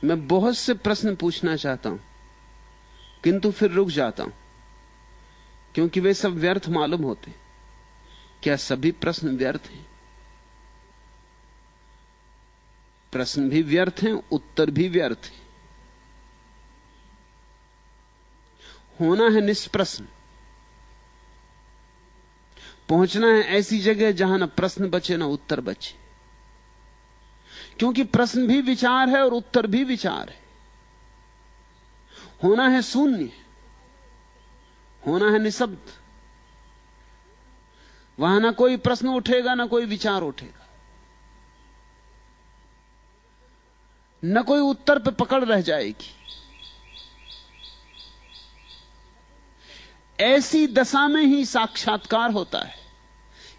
मैं बहुत से प्रश्न पूछना चाहता हूं, किंतु फिर रुक जाता हूं, क्योंकि वे सब व्यर्थ मालूम होते। क्या सभी प्रश्न व्यर्थ हैं? प्रश्न भी व्यर्थ हैं, उत्तर भी व्यर्थ हैं। होना है निष्प्रश्न, पहुंचना है ऐसी जगह जहां न प्रश्न बचे न उत्तर बचे, क्योंकि प्रश्न भी विचार है और उत्तर भी विचार है। होना है शून्य, होना है निशब्द। वहां ना कोई प्रश्न उठेगा ना कोई विचार उठेगा, न कोई उत्तर पे पकड़ रह जाएगी। ऐसी दशा में ही साक्षात्कार होता है।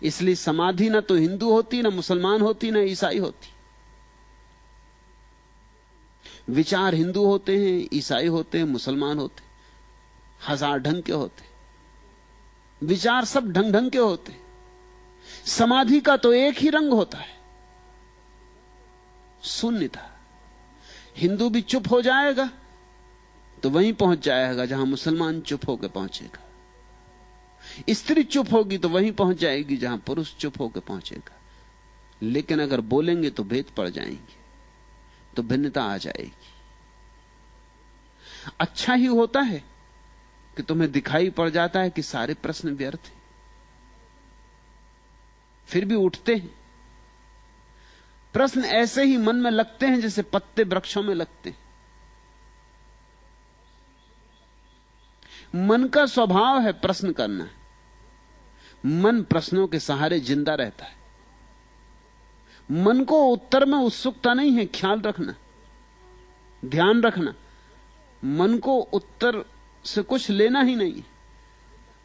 इसलिए समाधि न तो हिंदू होती, न मुसलमान होती, न ईसाई होती। विचार हिंदू होते हैं, ईसाई होते हैं, मुसलमान होते हैं, हजार ढंग के होते हैं। विचार सब ढंग ढंग के होते हैं। समाधि का तो एक ही रंग होता है, शून्यता। हिंदू भी चुप हो जाएगा तो वहीं पहुंच जाएगा जहां मुसलमान चुप होकर पहुंचेगा। स्त्री चुप होगी तो वहीं पहुंच जाएगी जहां पुरुष चुप होकर पहुंचेगा। लेकिन अगर बोलेंगे तो भेद पड़ जाएंगे, तो भिन्नता आ जाएगी। अच्छा ही होता है कि तुम्हें दिखाई पड़ जाता है कि सारे प्रश्न व्यर्थ हैं, फिर भी उठते हैं। प्रश्न ऐसे ही मन में लगते हैं जैसे पत्ते वृक्षों में लगते हैं। मन का स्वभाव है प्रश्न करना। मन प्रश्नों के सहारे जिंदा रहता है। मन को उत्तर में उत्सुकता नहीं है, ख्याल रखना, ध्यान रखना। मन को उत्तर से कुछ लेना ही नहीं।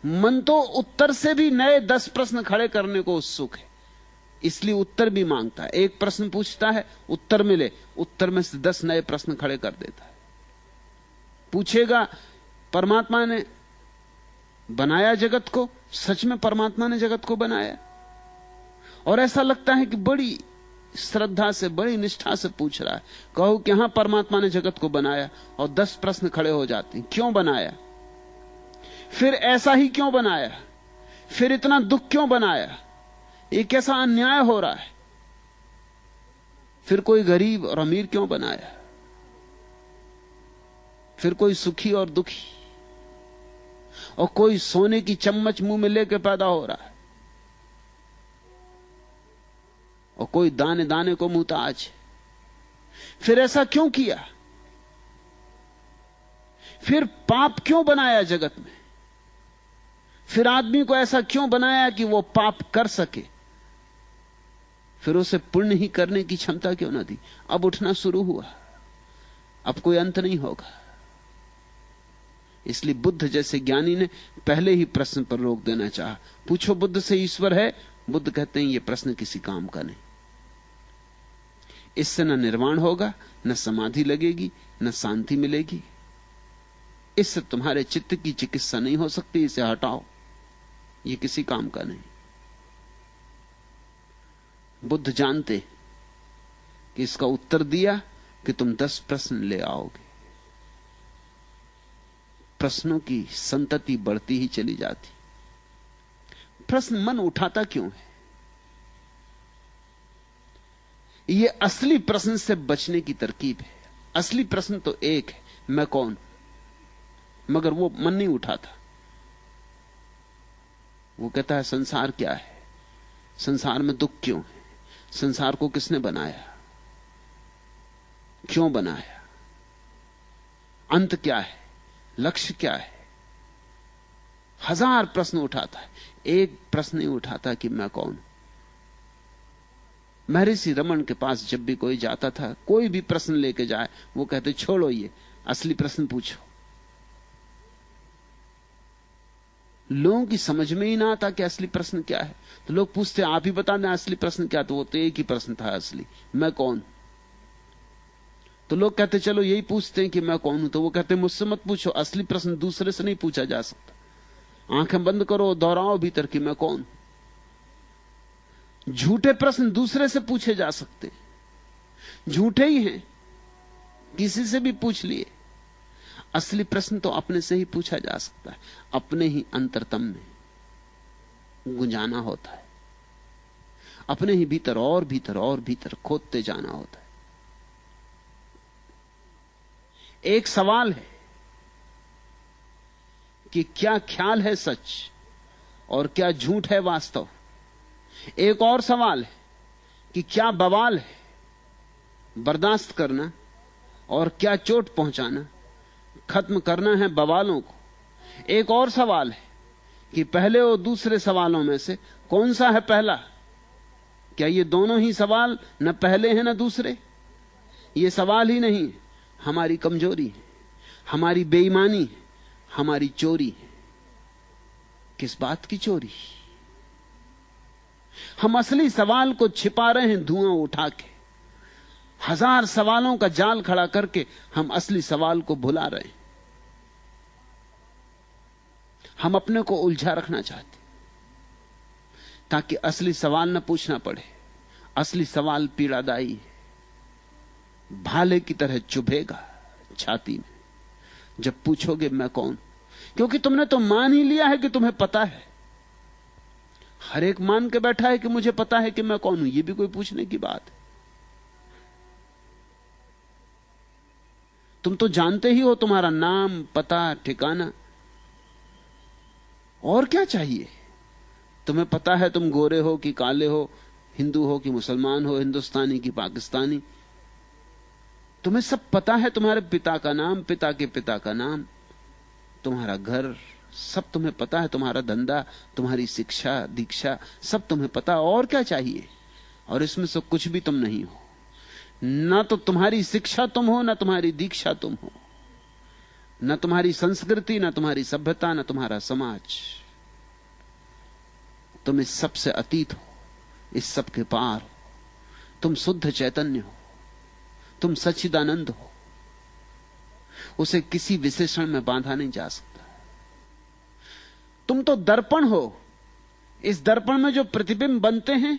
मन तो उत्तर से भी नए 10 प्रश्न खड़े करने को उत्सुक है, इसलिए उत्तर भी मांगता है। एक प्रश्न पूछता है, उत्तर मिले, उत्तर में से 10 नए प्रश्न खड़े कर देता है। पूछेगा परमात्मा ने बनाया जगत को, सच में परमात्मा ने जगत को बनाया? और ऐसा लगता है कि बड़ी श्रद्धा से, बड़ी निष्ठा से पूछ रहा है। कहो कि हां परमात्मा ने जगत को बनाया, और 10 प्रश्न खड़े हो जाते हैं। क्यों बनाया? फिर ऐसा ही क्यों बनाया? फिर इतना दुख क्यों बनाया? ये कैसा अन्याय हो रहा है? फिर कोई गरीब और अमीर क्यों बनाया? फिर कोई सुखी और दुखी, और कोई सोने की चम्मच मुंह में लेकर पैदा हो रहा है, और कोई दाने दाने को मुहताज। फिर ऐसा क्यों किया? फिर पाप क्यों बनाया जगत में? फिर आदमी को ऐसा क्यों बनाया कि वो पाप कर सके? फिर उसे पुण्य ही करने की क्षमता क्यों ना दी? अब उठना शुरू हुआ, अब कोई अंत नहीं होगा। इसलिए बुद्ध जैसे ज्ञानी ने पहले ही प्रश्न पर रोक देना चाहा। पूछो बुद्ध से ईश्वर है? बुद्ध कहते हैं ये प्रश्न किसी काम का नहीं। इससे न निर्वाण होगा, न समाधि लगेगी, न शांति मिलेगी। इससे तुम्हारे चित्त की चिकित्सा नहीं हो सकती। इसे हटाओ, ये किसी काम का नहीं। बुद्ध जानते कि इसका उत्तर दिया कि तुम 10 प्रश्न ले आओगे। प्रश्नों की संतति बढ़ती ही चली जाती। प्रश्न मन उठाता क्यों है? यह असली प्रश्न से बचने की तरकीब है। असली प्रश्न तो एक है, मैं कौन? मगर वो मन नहीं उठाता। वो कहता है संसार क्या है, संसार में दुख क्यों है, संसार को किसने बनाया, क्यों बनाया, अंत क्या है, लक्ष्य क्या है। 1000 प्रश्न उठाता है, एक प्रश्न नहीं उठाता कि मैं कौन। महर्षि रमन के पास जब भी कोई जाता था, कोई भी प्रश्न लेके जाए, वो कहते छोड़ो, ये असली प्रश्न पूछो। लोगों की समझ में ही ना आता कि असली प्रश्न क्या है, तो लोग पूछते आप ही बता दें असली प्रश्न क्या। तो वो तो एक ही प्रश्न था असली, मैं कौन। तो लोग कहते चलो यही पूछते हैं कि मैं कौन हूं। तो वो कहते मुझसे मत पूछो, असली प्रश्न दूसरे से नहीं पूछा जा सकता। आंखें बंद करो, दोहराओ भीतर कि मैं कौन। झूठे प्रश्न दूसरे से पूछे जा सकते, झूठे ही हैं, किसी से भी पूछ लिए। असली प्रश्न तो अपने से ही पूछा जा सकता है, अपने ही अंतरतम में गुंजाना होता है, अपने ही भीतर और भीतर और भीतर खोदते जाना होता है। एक सवाल है कि क्या ख्याल है सच और क्या झूठ है वास्तव। एक और सवाल है कि क्या बवाल है बर्दाश्त करना और क्या चोट पहुंचाना, खत्म करना है बवालों को। एक और सवाल है कि पहले और दूसरे सवालों में से कौन सा है पहला। क्या ये दोनों ही सवाल न पहले हैं न दूसरे? ये सवाल ही नहीं, हमारी कमजोरी है, हमारी बेईमानी है, हमारी चोरी है। किस बात की चोरी? हम असली सवाल को छिपा रहे हैं धुआं उठा के। हजार सवालों का जाल खड़ा करके हम असली सवाल को भुला रहे हैं। हम अपने को उलझा रखना चाहते ताकि असली सवाल न पूछना पड़े। असली सवाल पीड़ादायी है, भाले की तरह चुभेगा छाती में जब पूछोगे मैं कौन। क्योंकि तुमने तो मान ही लिया है कि तुम्हें पता है। हर एक मान के बैठा है कि मुझे पता है कि मैं कौन हूं। यह भी कोई पूछने की बात है? तुम तो जानते ही हो तुम्हारा नाम, पता, ठिकाना। और क्या चाहिए? तुम्हें पता है तुम गोरे हो कि काले हो, हिंदू हो कि मुसलमान हो, हिंदुस्तानी कि पाकिस्तानी। तुम्हें सब पता है, तुम्हारे पिता का नाम, पिता के पिता का नाम, तुम्हारा घर, सब तुम्हें पता है। तुम्हारा धंधा, तुम्हारी शिक्षा दीक्षा, सब तुम्हें पता। और क्या चाहिए? और इसमें से कुछ भी तुम नहीं हो। ना तो तुम्हारी शिक्षा तुम हो, ना तुम्हारी दीक्षा तुम हो, ना तुम्हारी संस्कृति, ना तुम्हारी सभ्यता, ना तुम्हारा समाज। तुम इस सब से अतीत हो, इस सब के पार हो। तुम शुद्ध चैतन्य हो, तुम सच्चिदानंद हो। उसे किसी विशेषण में बांधा नहीं जा सकता। तुम तो दर्पण हो। इस दर्पण में जो प्रतिबिंब बनते हैं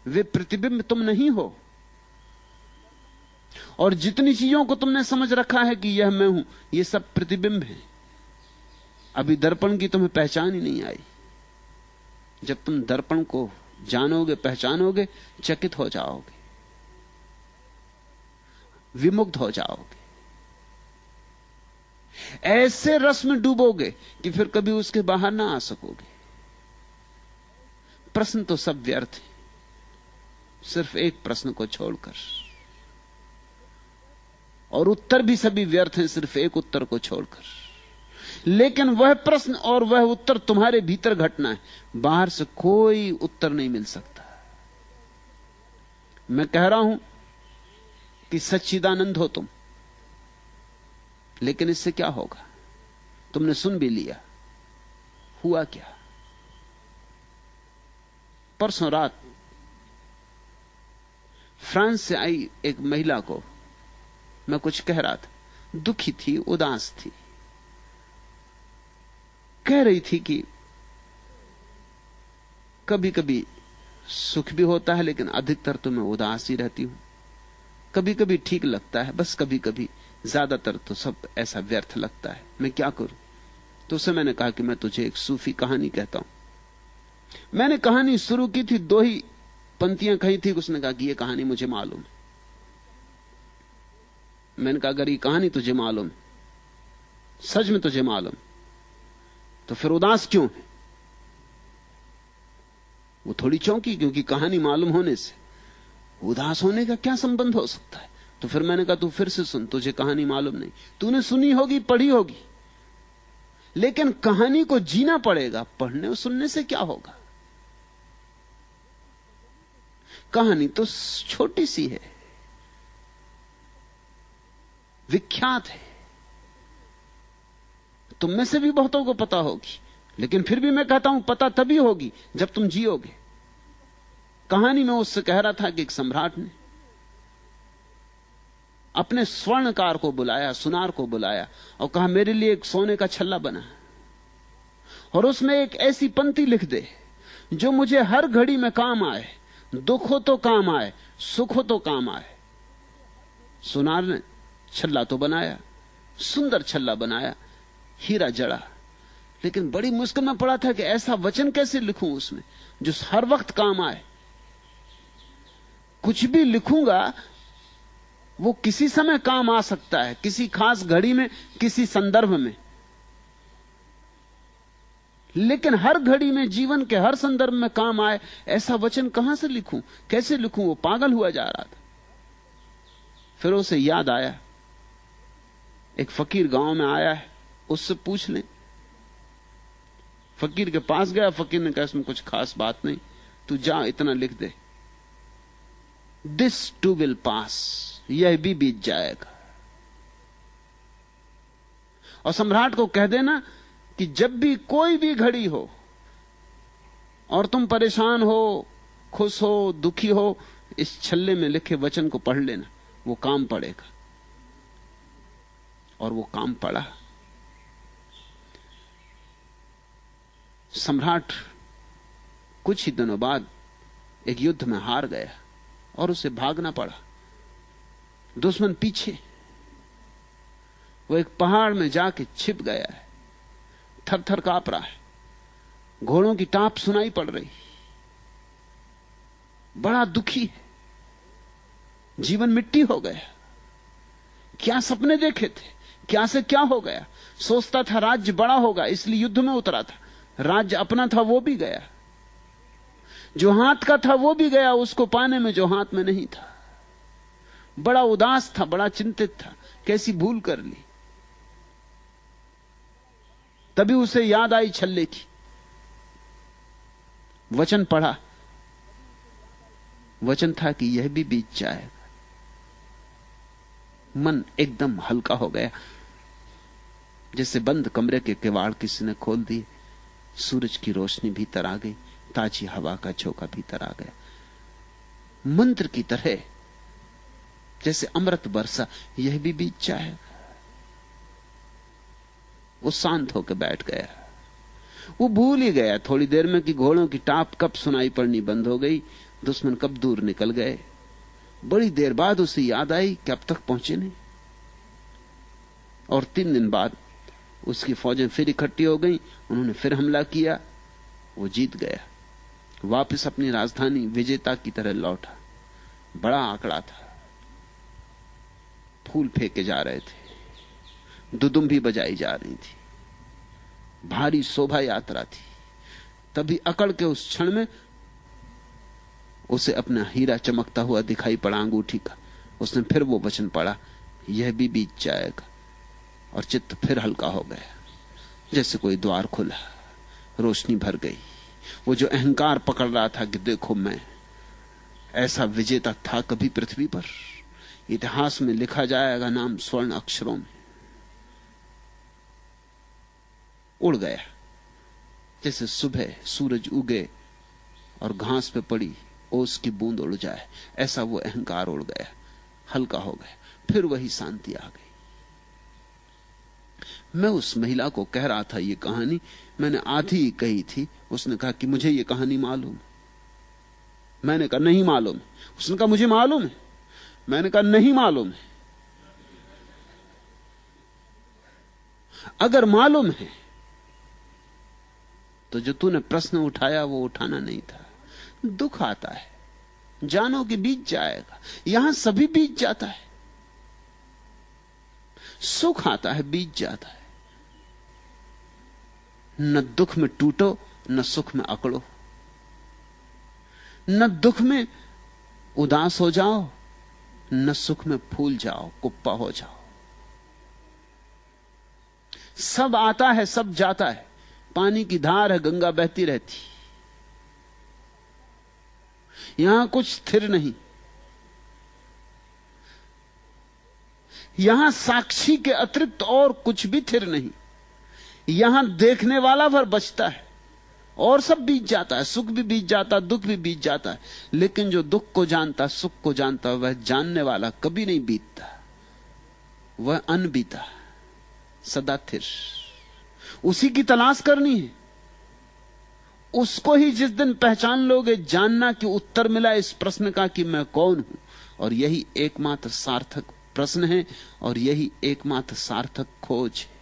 वे प्रतिबिंब तुम नहीं हो। और जितनी चीजों को तुमने समझ रखा है कि यह मैं हूं, ये सब प्रतिबिंब है। अभी दर्पण की तुम्हें पहचान ही नहीं आई। जब तुम दर्पण को जानोगे, पहचानोगे, चकित हो जाओगे, विमुग्ध हो जाओगे। ऐसे रस में डूबोगे कि फिर कभी उसके बाहर ना आ सकोगे। प्रश्न तो सब व्यर्थ है, सिर्फ एक प्रश्न को छोड़कर। और उत्तर भी सभी व्यर्थ हैं, सिर्फ एक उत्तर को छोड़कर। लेकिन वह प्रश्न और वह उत्तर तुम्हारे भीतर घटना है। बाहर से कोई उत्तर नहीं मिल सकता। मैं कह रहा हूं कि सच्चिदानंद हो तुम, लेकिन इससे क्या होगा? तुमने सुन भी लिया, हुआ क्या? परसों रात फ्रांस से आई एक महिला को मैं कुछ कह रहा था। दुखी थी, उदास थी। कह रही थी कि कभी कभी सुख भी होता है, लेकिन अधिकतर तो मैं उदास ही रहती हूं। कभी कभी ठीक लगता है, बस कभी कभी, ज्यादातर तो सब ऐसा व्यर्थ लगता है। मैं क्या करूं? तो उसे मैंने कहा कि मैं तुझे एक सूफी कहानी कहता हूं। मैंने कहानी शुरू की थी, 2 ही पंक्तियां कही थी। उसने कहा कि यह कहानी मुझे मालूम है। मैंने कहा अगर ये कहानी तुझे मालूम, सच में तुझे मालूम, तो फिर उदास क्यों है? वो थोड़ी चौंकी, क्योंकि कहानी मालूम होने से उदास होने का क्या संबंध हो सकता है? तो फिर मैंने कहा तू फिर से सुन, तुझे कहानी मालूम नहीं। तूने सुनी होगी, पढ़ी होगी, लेकिन कहानी को जीना पड़ेगा। पढ़ने और सुनने से क्या होगा? कहानी तो छोटी सी है, विख्यात है, तुम में से भी बहुतों को पता होगी, लेकिन फिर भी मैं कहता हूं पता तभी होगी जब तुम जियोगे। कहानी में उससे कह रहा था कि एक सम्राट ने अपने स्वर्णकार को बुलाया, सुनार को बुलाया, और कहा मेरे लिए एक सोने का छल्ला बना और उसमें एक ऐसी पंक्ति लिख दे जो मुझे हर घड़ी में काम आए। दुख हो तो काम आए, सुख हो तो काम आए। सुनार ने छल्ला तो बनाया, सुंदर छल्ला बनाया, हीरा जड़ा, लेकिन बड़ी मुश्किल में पड़ा था कि ऐसा वचन कैसे लिखूं उसमें जो हर वक्त काम आए। कुछ भी लिखूंगा वो किसी समय काम आ सकता है, किसी खास घड़ी में, किसी संदर्भ में, लेकिन हर घड़ी में, जीवन के हर संदर्भ में काम आए ऐसा वचन कहां से लिखूं, कैसे लिखूं? वो पागल हुआ जा रहा था। फिर उसे याद आया, एक फकीर गांव में आया है, उससे पूछ लें। फकीर के पास गया, फकीर ने कहा इसमें कुछ खास बात नहीं, तू जा इतना लिख दे, दिस टू विल पास, यह भी बीत जाएगा। और सम्राट को कह देना कि जब भी कोई भी घड़ी हो और तुम परेशान हो, खुश हो, दुखी हो, इस छल्ले में लिखे वचन को पढ़ लेना, वो काम पड़ेगा। और वो काम पड़ा। सम्राट कुछ ही दिनों बाद एक युद्ध में हार गया और उसे भागना पड़ा, दुश्मन पीछे। वो एक पहाड़ में जाके छिप गया है, थर थर कांप रहा है, घोड़ों की टाप सुनाई पड़ रही, बड़ा दुखी है, जीवन मिट्टी हो गया। क्या सपने देखे थे, क्या से क्या हो गया। सोचता था राज्य बड़ा होगा इसलिए युद्ध में उतरा था, राज्य अपना था वो भी गया, जो हाथ का था वो भी गया उसको पाने में जो हाथ में नहीं था। बड़ा उदास था, बड़ा चिंतित था, कैसी भूल कर ली। तभी उसे याद आई छल्ले की, वचन पढ़ा, वचन था कि यह भी बीत जाएगा। मन एकदम हल्का हो गया, जैसे बंद कमरे के किवाड़ किसी ने खोल दिए, सूरज की रोशनी भीतर आ गई, ताजी हवा का झोंका भीतर आ गया। मंत्र की तरह जैसे अमृत बरसा, यह भी बीत जाएगा। वो शांत होकर बैठ गया। वो भूल ही गया थोड़ी देर में कि घोड़ों की टाप कब सुनाई पड़नी बंद हो गई, दुश्मन कब दूर निकल गए। बड़ी देर बाद उसे याद आई कि अब तक पहुंचे नहीं। और 3 दिन बाद उसकी फौजें फिर इकट्ठी हो गईं, उन्होंने फिर हमला किया, वो जीत गया, वापस अपनी राजधानी विजेता की तरह लौटा। बड़ा आंकड़ा था, फूल फेंके जा रहे थे, दुदुम्भी बजाई जा रही थी, भारी शोभा यात्रा थी। तभी अकड़ के उस क्षण में उसे अपना हीरा चमकता हुआ दिखाई पड़ा अंगूठी का। उसने फिर वो वचन पढ़ा, यह भी बीत जाएगा, और चित्त फिर हल्का हो गया, जैसे कोई द्वार खुला, रोशनी भर गई। वो जो अहंकार पकड़ रहा था कि देखो मैं ऐसा विजेता था कभी पृथ्वी पर, इतिहास में लिखा जाएगा नाम स्वर्ण अक्षरों में, उड़ गया। जैसे सुबह सूरज उगे और घास पे पड़ी ओस की बूंद उड़ जाए, ऐसा वो अहंकार उड़ गया, हल्का हो गया। फिर वही शांति आ गई। मैं उस महिला को कह रहा था ये कहानी, मैंने आधी ही कही थी। उसने कहा कि मुझे ये कहानी मालूम। मैंने कहा नहीं मालूम। उसने कहा मुझे मालूम है। मैंने कहा नहीं मालूम है। अगर मालूम है तो जो तूने प्रश्न उठाया वो उठाना नहीं था। दुख आता है, जानो कि बीत जाएगा, यहां सभी बीत जाता है। सुख आता है, बीत जाता है। न दुख में टूटो, न सुख में अकड़ो, न दुख में उदास हो जाओ, न सुख में फूल जाओ, कुप्पा हो जाओ। सब आता है, सब जाता है। पानी की धार है, गंगा बहती रहती, यहां कुछ स्थिर नहीं। यहां साक्षी के अतिरिक्त और कुछ भी स्थिर नहीं। यहां देखने वाला भर बचता है और सब बीत जाता है। सुख भी बीत जाता, दुख भी बीत जाता है। लेकिन जो दुख को जानता, सुख को जानता, वह जानने वाला कभी नहीं बीतता, वह अनबीता, सदा स्थिर। उसी की तलाश करनी है। उसको ही जिस दिन पहचान लोगे, जानना कि उत्तर मिला इस प्रश्न का कि मैं कौन हूं, और यही एकमात्र सार्थक प्रश्न है और यही एकमात्र सार्थक खोज है।